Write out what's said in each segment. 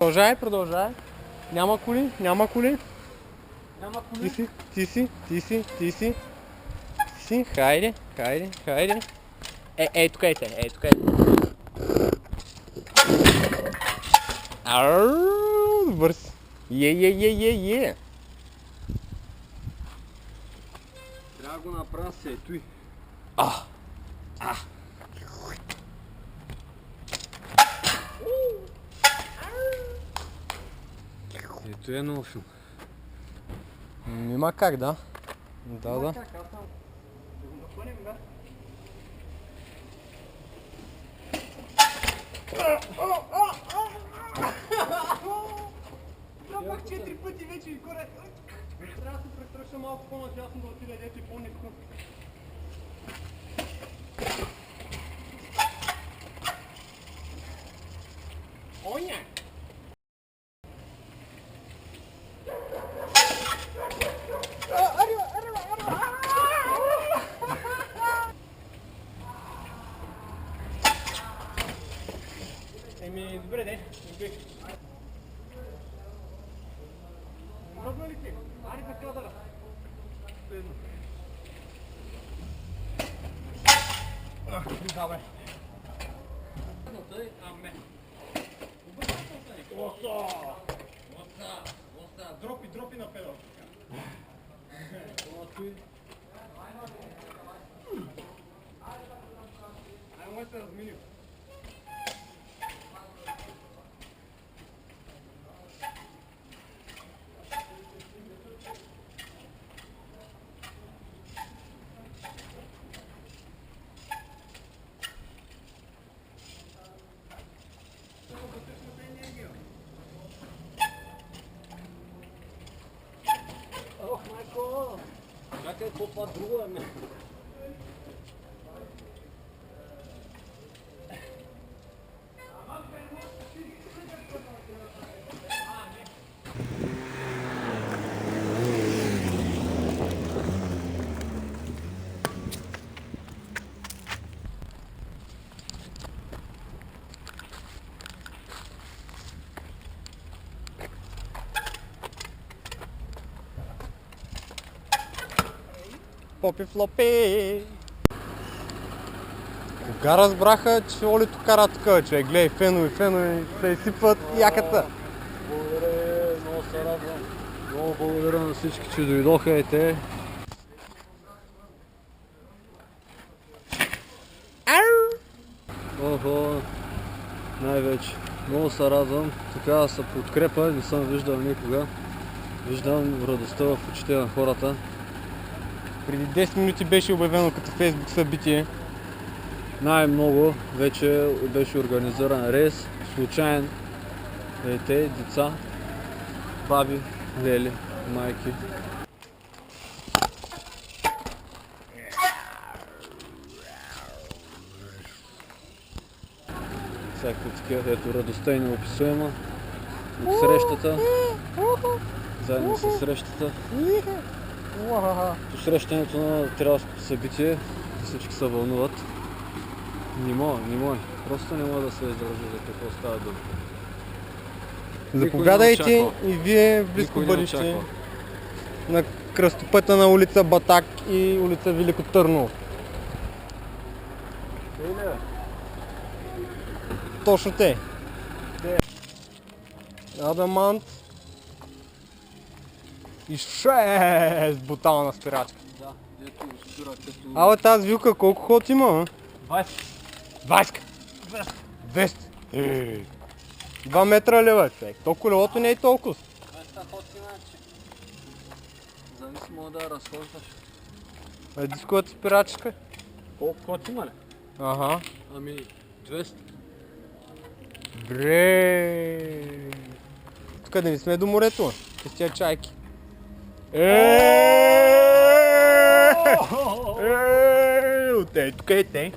Продължай, продължай. Няма коли, няма коли. Няма коли. Ти си. Хайде. Ей, тук е те, Добър си. Е. Трябва да го направя се, той. Ето е много филм. Нима как, да. Да. Как, аз там да го напънем, да? Това пак 4 пъти вече и горе. Трябва да се престръща малко по-надясно да отиде, дето и по-ниско. Оня! Еми, добре, де. Мръдна ли ти? Ари за кадъра. Следно. Добре. Аме. Дропи на педал. Ай, мой се разминил. Ох, майко! Чакай, какво друго е, ме? Попи флопи! Кога разбраха, че Олито кара така, човек? Гледай, фенове, се изсипват яката. Благодаря, много се радвам. Много благодаря на всички, че дойдоха и те. Охо, най-вече. Много се радвам. Така се подкрепа, не съм виждал никога. Виждам радостта в очите на хората. Преди 10 минути беше обявено като Фейсбук събитие. Най-много вече беше организиран рейс, случайен. Дете, деца, баби, лели, майки. Всякакви такива, ето радостта е неописуема от срещата, заедно с срещата. Посрещането на Триалското събитие, всички се вълнуват. Не мога, просто не мога да се издържа за какво става дума. Заповядайте и вие в близко бъдеще на кръстопътя на улица Батак и улица Велико Търново. Точно те. Адамант и 6 бутална спирачка. Да, ето спира като... Абе, тази вилка колко ход има, а? 20. 200. 2 метра лева, човек. То колелото не е толкова. 200 ход иначе. Зависимо да разхождаш. Дисковата спирачка. Колко ход има ли? Ага. Ами 200. Бре. Тук да не сме до морето, с тия чайки. Отей, тук е те.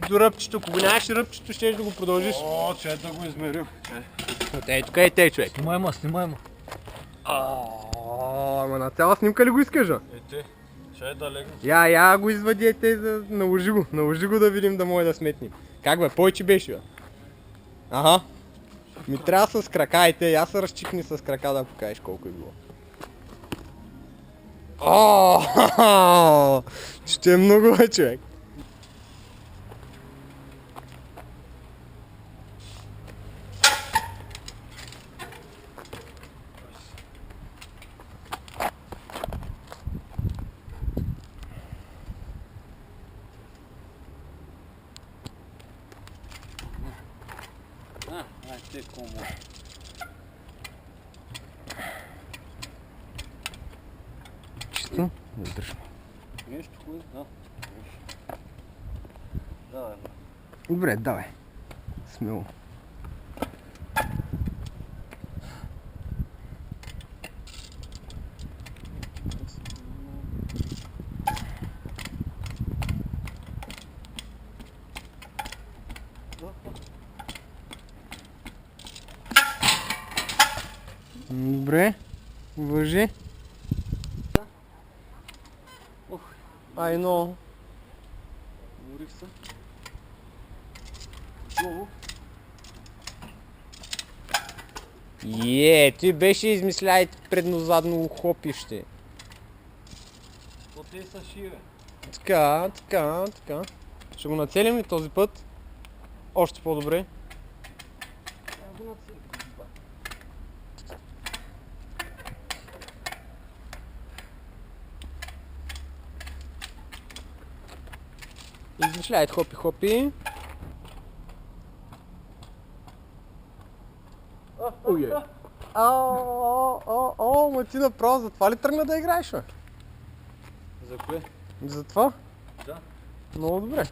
До ръбчето, ако го нямаш ръбчето, ще да го продължиш. О, че да го измерил. Отей, тук е те, човек. Снимай ма. Ама на цяла снимка ли го искаш, а? Ете, ще е да легне. Я го извади, наложи го да видим да може да сметнем. Как бе, повече беше, бе? Ага. Ми трябва с кракайте, я се разчикни с крака да покажеш колко е било. О, ще е много, бе, човек. Ай, те кому. Чисто? Вътрешно. Нещо хубаво? Да. Давай, бе. Добре, давай. Смело. Добре. Въжи. Ох, Ай, но. уморих се. Долу. Ти беше измисляй предно-задно хопище. То те са шиве. Така. Ще го нацелим ли този път? Още по-добре. Измишляйте хопи. Ма ти направо за това ли тръгна да играеш, бе? За кое? За това? Да. Много добре.